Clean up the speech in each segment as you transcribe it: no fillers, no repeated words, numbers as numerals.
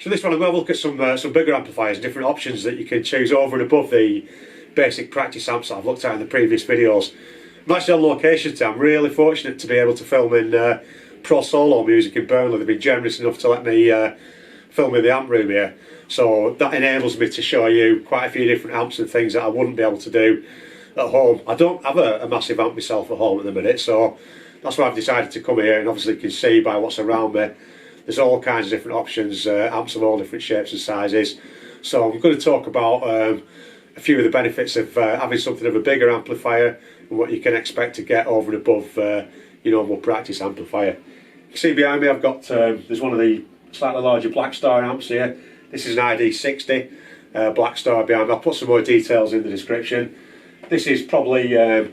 So this one I'm going to look at some bigger amplifiers, different options that you can choose over and above the basic practice amps that I've looked at in the previous videos. I'm actually on location today. I'm really fortunate to be able to film in PRO Solo Music in Burnley. They've been generous enough to let me film in the amp room here. So that enables me to show you quite a few different amps and things that I wouldn't be able to do at home. I don't have a massive amp myself at home at the minute, so that's why I've decided to come here, and obviously you can see by what's around me, there's all kinds of different options, amps of all different shapes and sizes. So I'm going to talk about a few of the benefits of having something of a bigger amplifier and what you can expect to get over and above your normal practice amplifier. You can see behind me I've got, there's one of the slightly larger BLACKSTAR amps here. This is an ID60 BLACKSTAR behind me. I'll put some more details in the description. This is probably a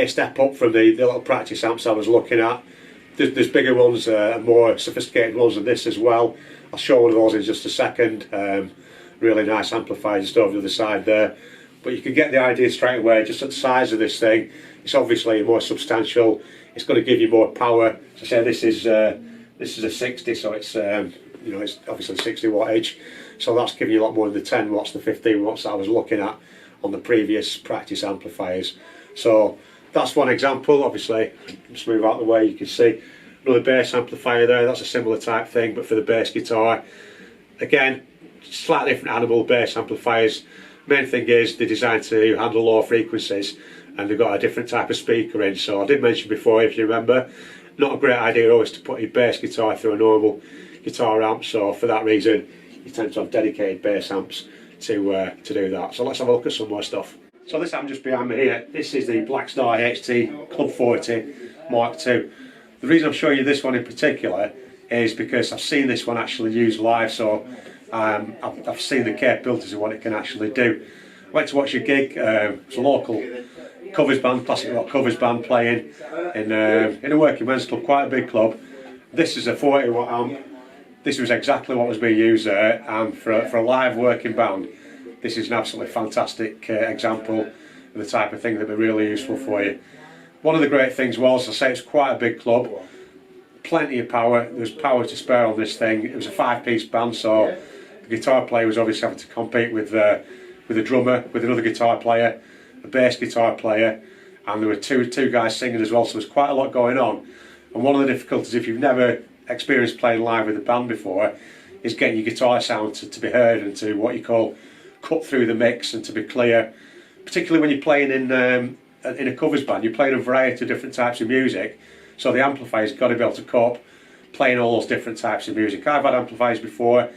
step up from the little practice amps I was looking at. There's bigger ones and more sophisticated ones than this as well. I'll show one of those in just a second. Really nice amplifier just over the other side there. But you can get the idea straight away, just at the size of this thing. It's obviously more substantial. It's going to give you more power. As I say, this is a 60, so it's you know, it's obviously 60 wattage. So that's giving you a lot more than the 10 watts, the 15 watts that I was looking at on the previous practice amplifiers. So that's one example. Obviously, just move out of the way, you can see another bass amplifier there. That's a similar type thing, but for the bass guitar. Again, slightly different animal bass amplifiers. Main thing is they're designed to handle low frequencies, and they've got a different type of speaker in. So I did mention before, if you remember, not a great idea always to put your bass guitar through a normal guitar amp. So for that reason, you tend to have dedicated bass amps to do that. So let's have a look at some more stuff. So this amp just behind me here, this is the BLACKSTAR HT Club 40 Mark II. The reason I'm showing you this one in particular is because I've seen this one actually used live, so I've seen the capabilities of what it can actually do. I went to watch a gig, it's a local covers band, classic rock covers band playing in a working men's club, quite a big club. This is a 40 watt amp. This was exactly what was being used there, and for a live working band, this is an absolutely fantastic example of the type of thing that would be really useful for you. One of the great things was, I say it's quite a big club, plenty of power. There was power to spare on this thing. It was a 5-piece band, so the guitar player was obviously having to compete with a drummer, with another guitar player, a bass guitar player, and there were two guys singing as well, so there was quite a lot going on. And one of the difficulties, if you've never experienced playing live with a band before, is getting your guitar sound to be heard and to what you call cut through the mix and to be clear. Particularly when you're playing in a covers band, you're playing a variety of different types of music, so the amplifier's got to be able to cope playing all those different types of music. I've had amplifiers before.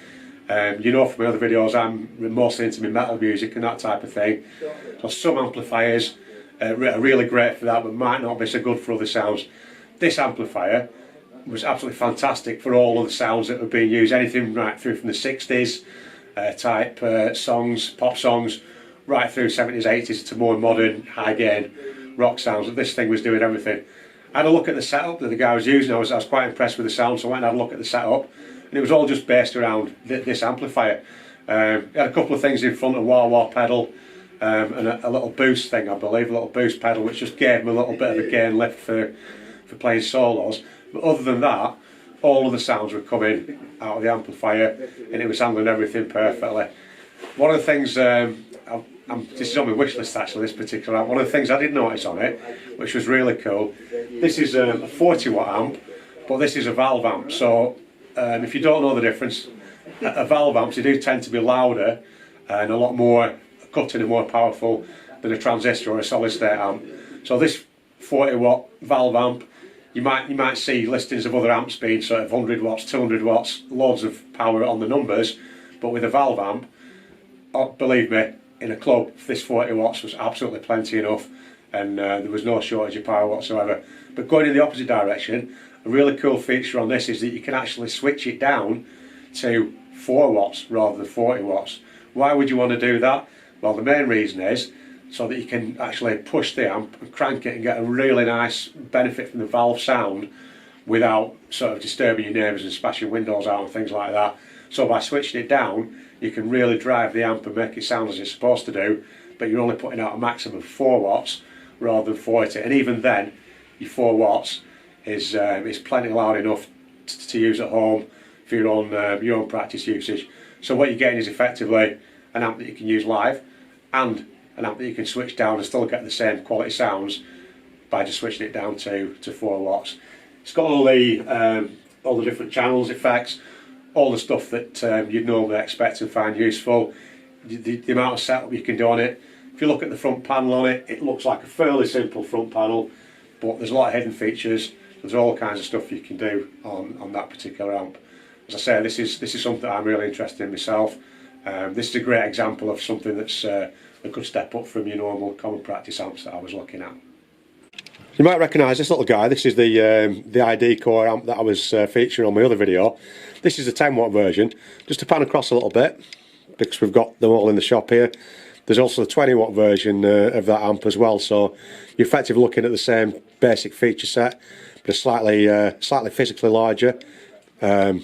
You know from my other videos I'm mostly into my metal music and that type of thing. So some amplifiers are really great for that, but might not be so good for other sounds. This amplifier was absolutely fantastic for all of the sounds that were being used, anything right through from the 60s type songs, pop songs, right through 70s, 80s to more modern, high gain rock sounds. This thing was doing everything. I had a look at the setup that the guy was using. I was quite impressed with the sound, so I went and had a look at the setup, and it was all just based around this amplifier. It had a couple of things in front, a wah-wah pedal, and a little boost thing, I believe, a little boost pedal, which just gave him a little bit of a gain lift for playing solos. But other than that, all of the sounds were coming out of the amplifier, and it was handling everything perfectly. One of the things, this is on my wish list actually, this particular amp. One of the things I did notice on it, which was really cool, this is a 40 watt amp, but this is a valve amp. So if you don't know the difference, a valve amps, they do tend to be louder and a lot more cutting and more powerful than a transistor or a solid state amp. So this 40 watt valve amp, you might see listings of other amps being sort of 100 watts, 200 watts, loads of power on the numbers, but with a valve amp, believe me, in a club, this 40 watts was absolutely plenty enough, and there was no shortage of power whatsoever. But going in the opposite direction, a really cool feature on this is that you can actually switch it down to 4 watts rather than 40 watts. Why would you want to do that? Well, the main reason is so that you can actually push the amp and crank it and get a really nice benefit from the valve sound without sort of disturbing your neighbours and smashing windows out and things like that. So by switching it down, you can really drive the amp and make it sound as it's supposed to do, but you're only putting out a maximum of 4 watts rather than 40. And even then, your 4 watts is plenty loud enough to use at home for your own practice usage. So what you're getting is effectively an amp that you can use live and an amp that you can switch down and still get the same quality sounds by just switching it down to 4 watts. It's got all the different channels, effects, all the stuff that you'd normally expect and find useful. The amount of setup you can do on it. If you look at the front panel on it, it looks like a fairly simple front panel, but there's a lot of hidden features. There's all kinds of stuff you can do on that particular amp. As I say, this is something that I'm really interested in myself. This is a great example of something that's a good step up from your normal common practice amps that I was looking at. You might recognise this little guy. This is the ID core amp that I was featuring on my other video. This is the 10 watt version. Just to pan across a little bit, because we've got them all in the shop here. There's also the 20 watt version of that amp as well, so you're effectively looking at the same basic feature set, but a slightly physically larger. I'll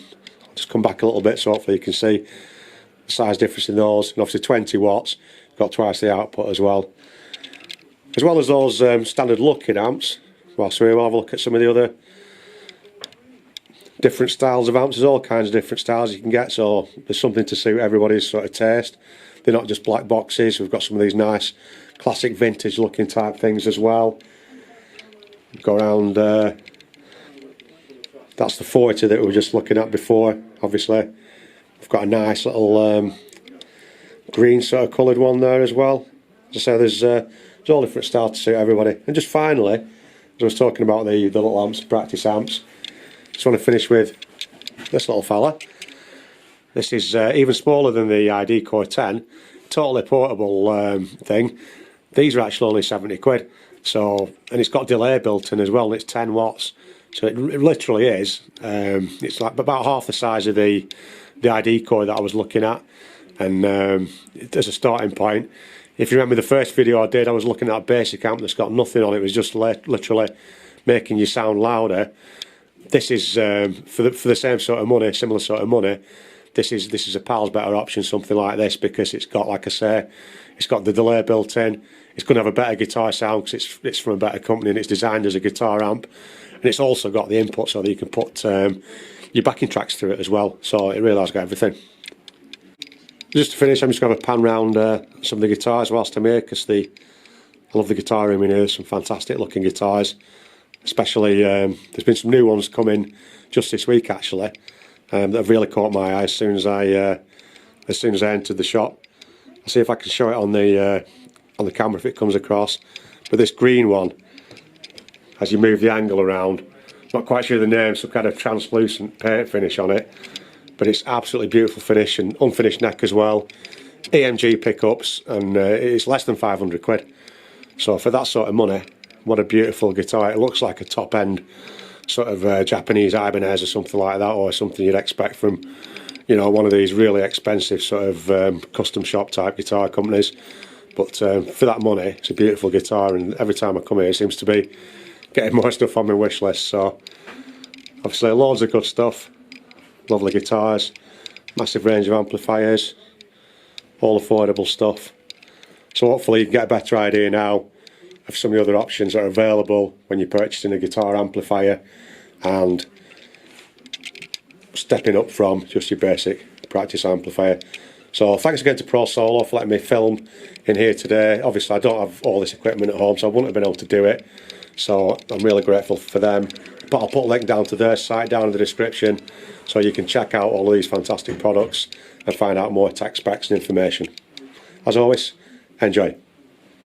just come back a little bit so hopefully you can see the size difference in those. And obviously 20 watts, got twice the output as well. As well as those standard looking amps, whilst we'll have a look at some of the other different styles of amps. There's all kinds of different styles you can get, so there's something to suit everybody's sort of taste. They're not just black boxes. We've got some of these nice classic vintage looking type things as well. Go around, that's the 40 that we were just looking at before, obviously. We've got a nice little green sort of coloured one there as well. As I say, there's all different styles to suit everybody. And just finally, as I was talking about the little amps, practice amps, just want to finish with this little fella. This is even smaller than the ID Core 10, totally portable thing. These are actually only 70 quid. So, and it's got delay built in as well, and it's 10 watts. So it literally is. It's like about half the size of the ID Core that I was looking at. And as a starting point, if you remember the first video I did, I was looking at a basic amp that's got nothing on it. It was just literally making you sound louder. This is for the same sort of money, similar sort of money. This is a pal's better option, something like this, because it's got, like I say, it's got the delay built in. It's going to have a better guitar sound because it's from a better company and it's designed as a guitar amp, and it's also got the input so that you can put your backing tracks through it as well. So it really has got everything. Just to finish, I'm just going to pan round some of the guitars whilst I'm here, because I love the guitar room in here. There's some fantastic looking guitars, especially there's been some new ones coming just this week actually that have really caught my eye as soon as I entered the shop. I'll see if I can show it on the camera if it comes across. But this green one, as you move the angle around, not quite sure the name, some kind of translucent paint finish on it, but it's absolutely beautiful finish and unfinished neck as well. EMG pickups, and it's less than 500 quid. So for that sort of money, what a beautiful guitar. It looks like a top end sort of Japanese Ibanez or something like that, or something you'd expect from, you know, one of these really expensive sort of custom shop type guitar companies. But for that money, it's a beautiful guitar, and every time I come here it seems to be getting more stuff on my wish list. So obviously loads of good stuff, lovely guitars, massive range of amplifiers, all affordable stuff. So hopefully you can get a better idea now of some of the other options that are available when you're purchasing a guitar amplifier and stepping up from just your basic practice amplifier. So thanks again to Pro Solo for letting me film in here today. Obviously I don't have all this equipment at home, so I wouldn't have been able to do it. So I'm really grateful for them. But I'll put a link down to their site down in the description so you can check out all of these fantastic products and find out more tech specs and information. As always, enjoy.